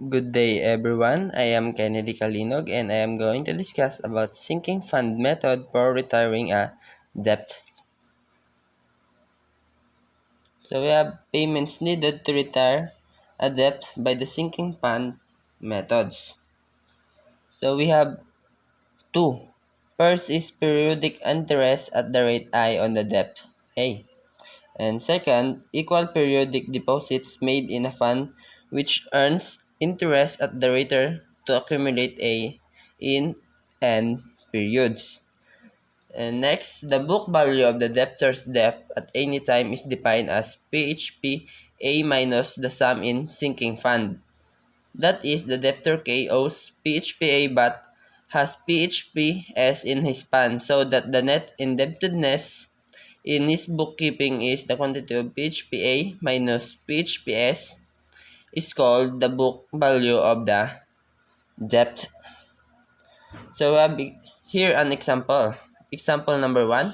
Good day everyone, I am Kennedy Kalinog and I am going to discuss about sinking fund method for retiring a debt. So we have payments needed to retire a debt by the sinking fund methods. So we have two. First is periodic interest at the rate I on the debt A. And second, equal periodic deposits made in a fund which earns interest at the rate to accumulate A in N periods. And next, the book value of the debtor's debt at any time is defined as PHP A minus the sum in sinking fund. That is, the debtor K owes PHP A but has PHP S in his fund so that the net indebtedness in his bookkeeping is the quantity of PHPA minus PHPS is called the book value of the debt. So we have here an example. Example number 1.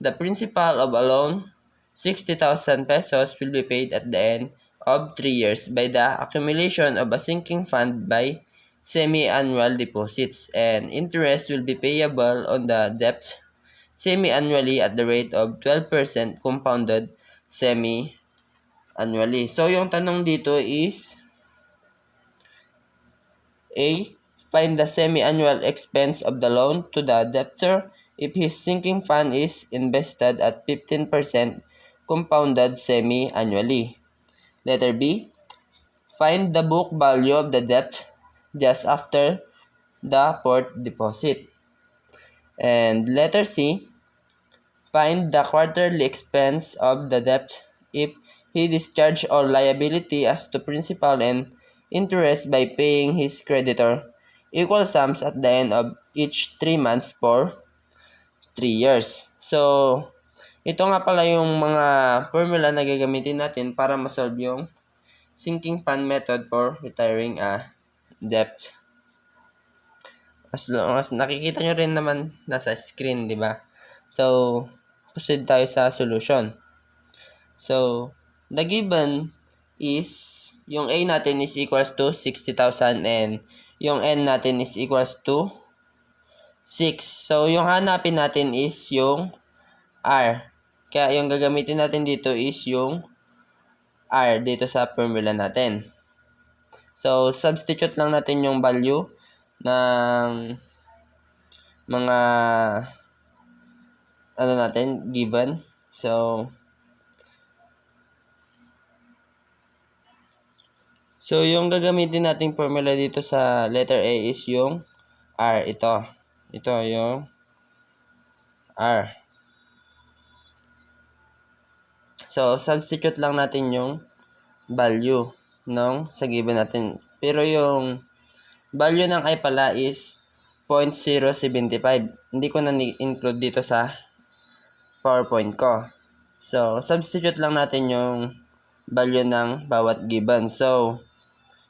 The principal of a loan, 60,000 pesos, will be paid at the end of 3 years by the accumulation of a sinking fund by semi-annual deposits, and interest will be payable on the debt semi-annually at the rate of 12% compounded semi-annually. So, yung tanong dito is A. Find the semi-annual expense of the loan to the debtor if his sinking fund is invested at 15% compounded semi-annually. Letter B. Find the book value of the debt just after the port deposit. And letter C. Find the quarterly expense of the debt if he discharged all liability as to principal and interest by paying his creditor equal sums at the end of each 3 months for 3 years. So, ito nga pala yung mga formula na gagamitin natin para masolve yung sinking fund method for retiring a debt. As long as nakikita nyo rin naman nasa screen, di ba? So, proceed tayo sa solution. So, the given is, yung A natin is equals to 60,000 and yung N natin is equals to 6. So, yung hanapin natin is yung R. Kaya yung gagamitin natin dito is yung R dito sa formula natin. So, substitute lang natin yung value ng mga natin, given. So, yung gagamitin nating formula dito sa letter A is yung R. Ito yung R. So, substitute lang natin yung value sa given natin. Pero yung value ng I pala is 0.075. Hindi ko na include dito sa PowerPoint ko. So, substitute lang natin yung value ng bawat given. So,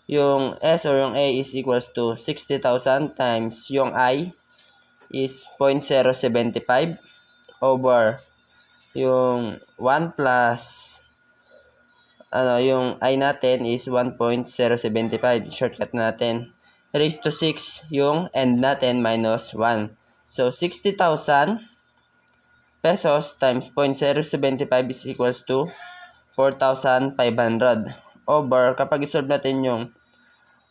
yung S or yung A is equals to 60,000 times yung I is 0.075 over yung 1 plus yung I natin is 1.075. Shortcut natin. Raised to 6 yung end natin minus 1. So, 60,000 pesos times 0.075 is equals to 4,500 over, kapag isolve natin yung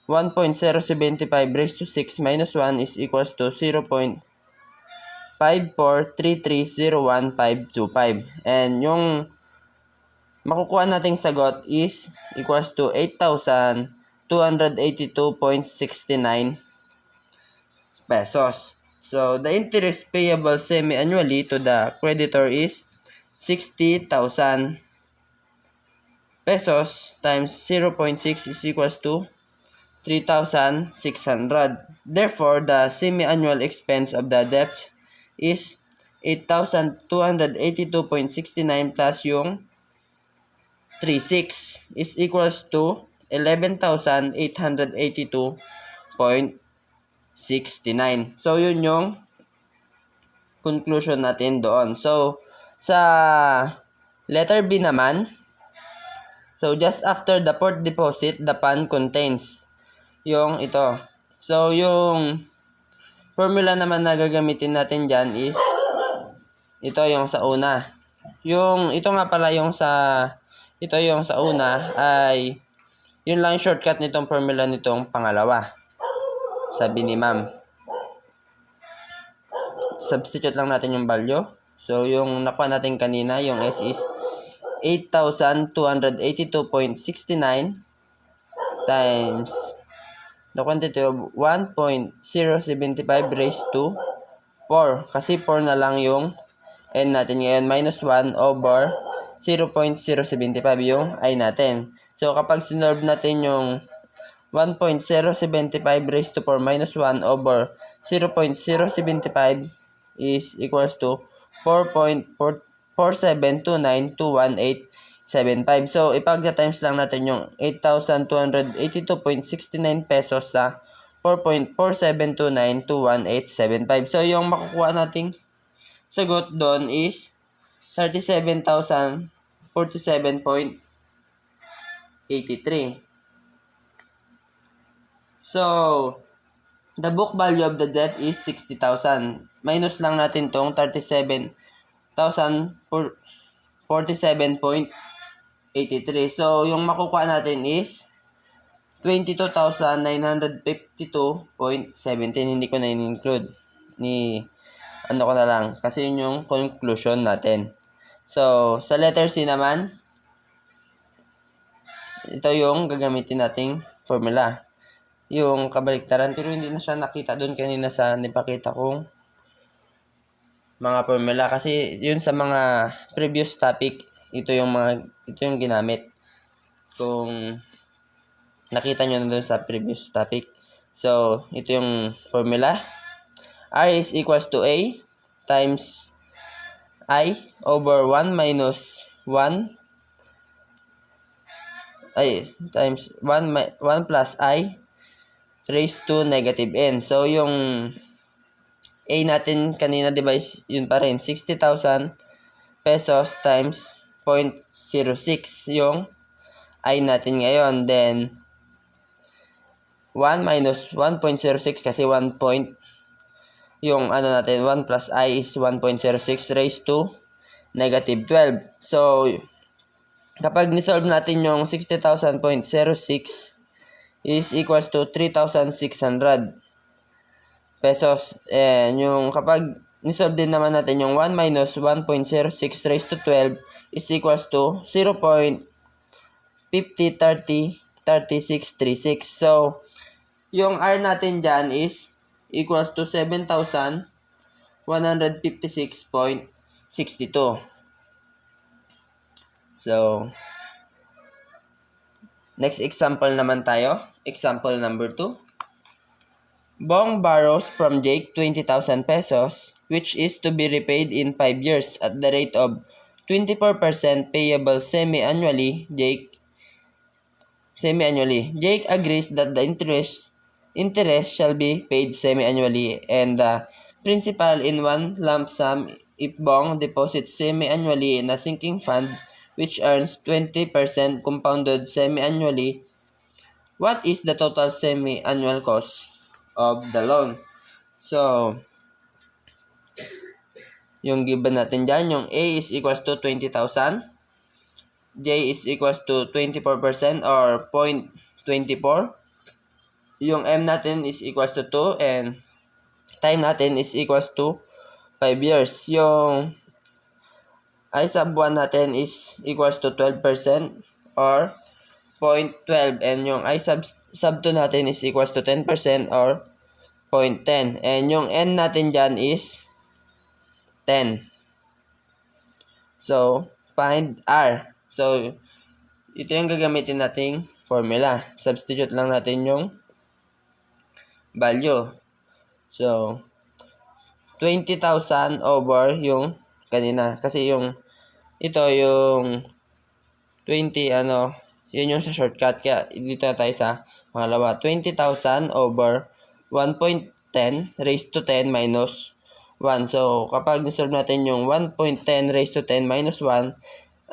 1.075 raised to 6 minus 1 is equals to 0.543301525. And yung makukuha nating sagot is equals to 8,282.69 pesos. So, the interest payable semi-annually to the creditor is 60,000 pesos times 0.6 is equals to 3,600. Therefore, the semi-annual expense of the debt is 8,282.69 plus yung 36 is equals to 11,882.69. So, yun yung conclusion natin doon. So, sa letter B naman, so just after the port deposit, the fund contains yung ito. So, yung formula naman na gagamitin natin dyan is ito yung sa una. Ito nga pala yung ito yung sa una ay yun lang yung shortcut nitong formula nitong pangalawa. Sabi ni ma'am. Substitute lang natin yung value. So, yung nakuha natin kanina, yung S is 8,282.69 times the quantity of 1.075 raised to 4. Kasi 4 na lang yung N natin ngayon. Minus 1 over 0.075 yung I natin. So, kapag sinolve natin yung 1.075 raised to 4 minus 1 over 0.075 is equals to 4.472921.875. So, ipagta-times lang natin yung 8,282.69 pesos sa 4.472921.875. So, yung makukuha nating sagot doon is 37,047.83. So, the book value of the debt is 60,000. Minus lang natin tong 37,047.83. So, yung makukuha natin is 22,952.17. Hindi ko na in-include. Ano ko na lang. Kasi yun yung conclusion natin. So, sa letter C naman, ito yung gagamitin nating formula. Yung kabaliktaran, pero hindi na siya nakita doon kanina sa nipakita kong mga formula. Kasi yun sa mga previous topic, ito yung ginamit. Kung nakita nyo na doon sa previous topic. So, ito yung formula. R is equals to A times I over 1 minus 1 times 1 plus I raised to negative N. So, yung A natin kanina, diba, yun pa rin, 60,000 pesos times 0.06 yung I natin ngayon. Then, 1 minus 1.06 kasi 1 point, yung ano natin, 1 plus I is 1.06 raised to negative 12. So, kapag nisolve natin yung 60,000.06 is equals to 3,600 pesos. And yung kapag nisolve din naman natin yung 1 minus 1.06 raised to 12 is equals to 0.50303636. So, yung R natin dyan is equals to 7,156.62. So, next example naman tayo. Example number 2. Bong borrows from Jake 20,000 pesos, which is to be repaid in 5 years at the rate of 24% payable semi-annually. Jake agrees that the interest shall be paid semi-annually and the principal in one lump sum if Bong deposits semi-annually in a sinking fund which earns 20% compounded semi-annually. What is the total semi-annual cost of the loan? So, yung given natin dyan, yung A is equals to 20,000. J is equals to 24% or 0.24. Yung M natin is equals to 2 and time natin is equals to 5 years. Yung I sub 1 natin is equals to 12% or 0.12 and yung I sub 2 natin is equals to 10% or 0.10 and yung N natin dyan is 10. So, find R. So, ito yung gagamitin nating formula. Substitute lang natin yung value. So, 20,000 over yung kanina. Kasi yung ito yung 20 yun yung sa shortcut. Kaya dito na tayo sa pangalawa. 20,000 over 1.10 raised to 10 minus 1. So, kapag nisolve natin yung 1.10 raised to 10 minus 1,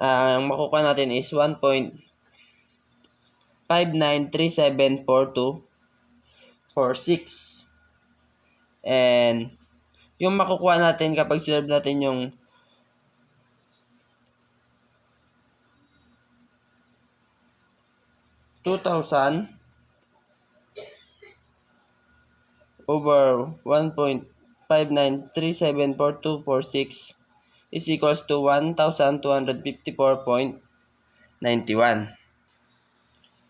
ang makukuha natin is 1.593742 for 6. And yung makukuha natin kapag sinolve natin yung $2,000 over 1.59374246 is equals to 1,254.91.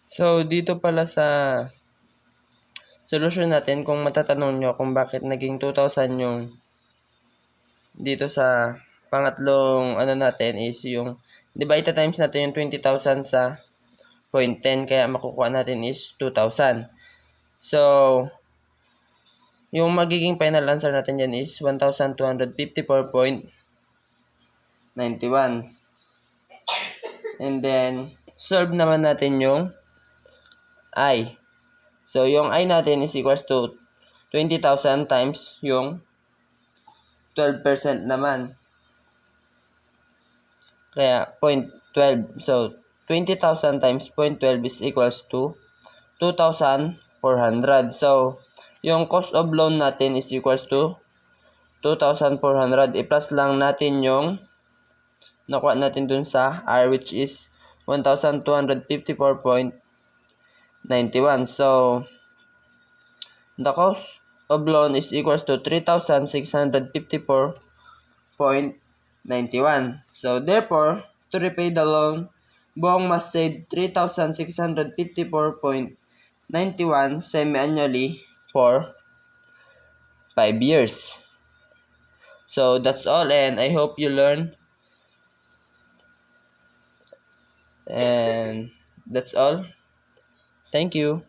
So, dito pala sa solusyon natin, kung matatanong nyo kung bakit naging 2,000 yung dito sa pangatlong natin is yung, di ba ita-times natin yung 20,000 sa 0.10, kaya makukuha natin is 2,000. So, yung magiging final answer natin dyan is 1,254.91. And then, solve naman natin yung I. So, yung I natin is equals to 20,000 times yung 12% naman. Kaya, 0.12. So, 20,000 times 0.12 is equals to 2,400. So, yung cost of loan natin is equals to 2,400. I-plus lang natin yung nakuha natin dun sa R, which is 1,254.91. So, the cost of loan is equals to 3,654.91. So, therefore, to repay the loan, Bong must save 3,654.91 semi-annually for 5 years. So, that's all, and I hope you learn. And that's all. Thank you.